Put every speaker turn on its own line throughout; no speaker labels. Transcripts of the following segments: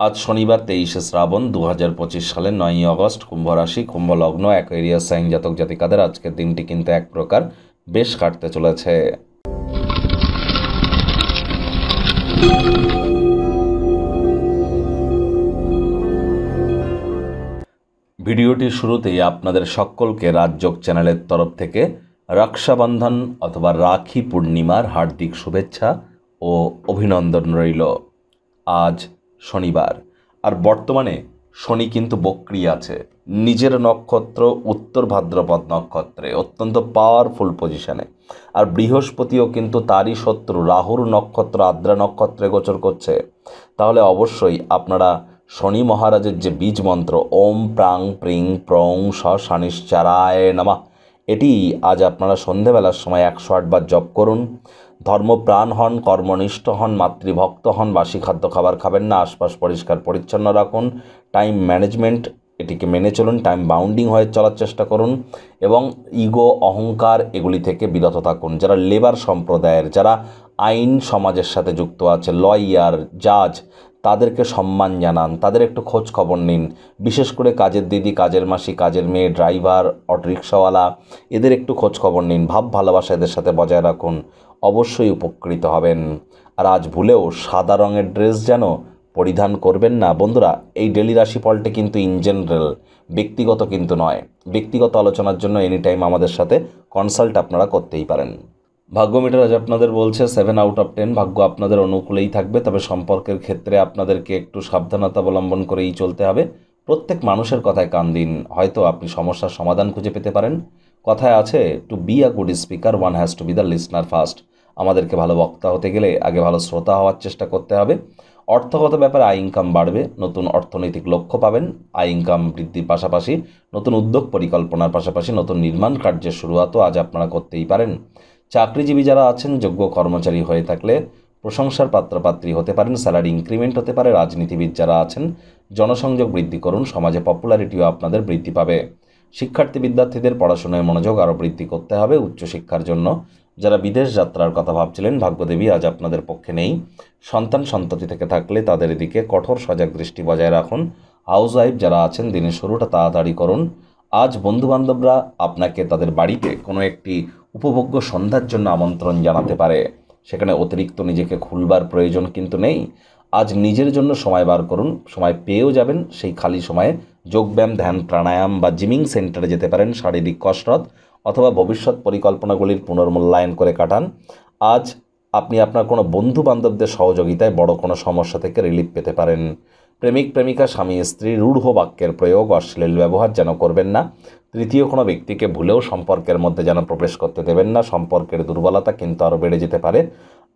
আজ শনিবার 23শে শ্রাবণ 2025 সালের 9ই অগস্ট। কুম্ভ রাশি, কুম্ভ লগ্ন, অ্যাকোয়ারিয়াস সাইন জাতক জাতিকাদের আজকের দিনটি কিন্তু এক প্রকার বেশ কাটতে চলেছে। ভিডিওটির শুরুতেই আপনাদের সকলকে রাজযোগ চ্যানেলের তরফ থেকে রক্ষাবন্ধন অথবা রাখি পূর্ণিমার হার্দিক শুভেচ্ছা ও অভিনন্দন রইল। আজ শনিবার, আর বর্তমানে শনি কিন্তু বক্রি আছে, নিজের নক্ষত্র উত্তর ভাদ্রপদ নক্ষত্রে, অত্যন্ত পাওয়ারফুল পজিশনে। আর বৃহস্পতিও কিন্তু তারই শত্রু রাহুর নক্ষত্র আদ্রা নক্ষত্রে গোচর করছে। তাহলে অবশ্যই আপনারা শনি মহারাজের যে বীজ মন্ত্র ওম প্রাং প্রিং প্রং স শানিশ্চারায় নমঃ, এটি আজ আপনারা সন্ধেবেলার সময় 108 বার জপ করুন। ধর্মপ্রাণ হন, কর্মনিষ্ঠ হন, মাতৃভক্ত হন, বাসি খাদ্য খাবার খাবেন না, আশপাশ পরিষ্কার পরিচ্ছন্ন রাখুন, টাইম ম্যানেজমেন্ট এটিকে মেনে চলুন, টাইম বাউন্ডিং হয়ে চলার চেষ্টা করুন এবং ইগো অহংকার এগুলি থেকে বিরত থাকুন। যারা লেবার সম্প্রদায়ের, যারা আইন সমাজের সাথে যুক্ত আছে, লয়ার, জাজ, তাদেরকে সম্মান জানান, তাদের একটু খোঁজ খবর নিন। বিশেষ করে কাজের দিদি, কাজের মাসি, কাজের মেয়ে, ড্রাইভার, অটোরিকশাওয়ালা, এদের একটু খোঁজ খবর নিন, ভাব ভালোবাসা এদের সাথে বজায় রাখুন, অবশ্যই উপকৃত হবেন। আর আজ ভুলেও সাদা রঙের ড্রেস যেন পরিধান করবেন না বন্ধুরা। এই ডেলি রাশিফলটি কিন্তু ইন জেনারেল, ব্যক্তিগত কিন্তু নয়। ব্যক্তিগত আলোচনার জন্য এনি টাইম আমাদের সাথে কনসাল্ট আপনারা করতেই পারেন। ভাগ্য মিটার আজ আপনাদের বলছে 7 আউট অফ 10, ভাগ্য আপনাদের অনুকূলেই থাকবে। তবে সম্পর্কের ক্ষেত্রে আপনাদেরকে একটু সাবধানতা অবলম্বন করেই চলতে হবে। প্রত্যেক মানুষের কথায় কান দিন, হয়তো আপনি সমস্যার সমাধান খুঁজে পেতে পারেন। কথায় আছে, to be a good speaker one has to be the listener first. আমাদেরকে ভালো বক্তা হতে গেলে আগে ভালো শ্রোতা হওয়ার চেষ্টা করতে হবে। অর্থগত ব্যাপারে আয় ইনকাম বাড়বে, নতুন অর্থনৈতিক লক্ষ্য পাবেন। আয় ইনকাম বৃদ্ধির পাশাপাশি নতুন উদ্যোগ পরিকল্পনার পাশাপাশি নতুন নির্মাণ কার্যের শুরুয়াতও আজ আপনারা করতেই পারেন। চাকরিজীবী যারা আছেন, যোগ্য কর্মচারী হয়ে থাকলে প্রশংসার পাত্রপাত্রী হতে পারেন, স্যালারি ইনক্রিমেন্ট হতে পারে। রাজনীতিবিদ যারা আছেন, জনসংযোগ বৃদ্ধি করুন, সমাজে পপুলারিটিও আপনাদের বৃদ্ধি পাবে। শিক্ষার্থী বিদ্যার্থীদের পড়াশোনায় মনোযোগ আরও বৃদ্ধি করতে হবে উচ্চশিক্ষার জন্য। যারা বিদেশ যাত্রার কথা ভাবছিলেন, ভাগ্যদেবী আজ আপনাদের পক্ষে নেই। সন্তান সন্ততি থেকে থাকলে তাদের দিকে কঠোর সজাগ দৃষ্টি বজায় রাখুন। হাউস ওয়াইফ যারা আছেন, দিনের শুরুটা তাড়াতাড়ি করুন। আজ বন্ধুবান্ধবরা আপনাকে তাদের বাড়িতে কোনো একটি উপভোগ্য সন্ধ্যার জন্য আমন্ত্রণ জানাতে পারে। সেখানে অতিরিক্ত নিজেকে খুলবার প্রয়োজন কিন্তু নেই। আজ নিজের জন্য সময় বার করুন, সময় পেয়েও যাবেন। সেই খালি সময়ে যোগব্যায়াম, ধ্যান, প্রাণায়াম বা জিমিং সেন্টারে যেতে পারেন, শারীরিক কসরত অথবা ভবিষ্যৎ পরিকল্পনাগুলির পুনর্মূল্যায়ন করে কাটান। আজ আপনি আপনার কোনো বন্ধু বান্ধবদের সহযোগিতায় বড় কোনো সমস্যা থেকে রিলিফ পেতে পারেন। প্রেমিক প্রেমিকা, স্বামী স্ত্রী রূঢ় বাক্যের প্রয়োগ, অশ্লীল ব্যবহার যেন করবেন না। তৃতীয় কোনো ব্যক্তিকে ভুলেও সম্পর্কের মধ্যে যেন প্রবেশ করতে দেবেন না, সম্পর্কের দুর্বলতা কিন্তু আরও বেড়ে যেতে পারে।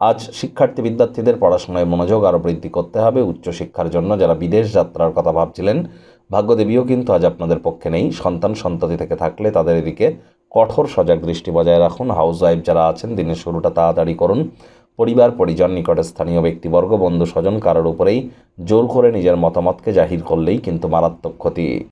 আজ শিক্ষার্থী বিদ্যার্থীদের পড়াশোনায় মনোযোগ আরও বৃদ্ধি করতে হবে উচ্চশিক্ষার জন্য। যারা বিদেশ যাত্রার কথা ভাবছিলেন, ভাগ্যদেবীও কিন্তু আজ আপনাদের পক্ষে নেই। সন্তান সন্ততি থেকে থাকলে তাদের এদিকে কঠোর সজাগ দৃষ্টি বজায় রাখুন। হাউস ওয়াইফ যারা আছেন, দিনের শুরুটা তাড়াতাড়ি করুন। পরিবার পরিজন, নিকটে স্থানীয় ব্যক্তিবর্গ, বন্ধু স্বজন কারোর উপরেই জোর করে নিজের মতামতকে জাহির করলেই কিন্তু মারাত্মক ক্ষতি।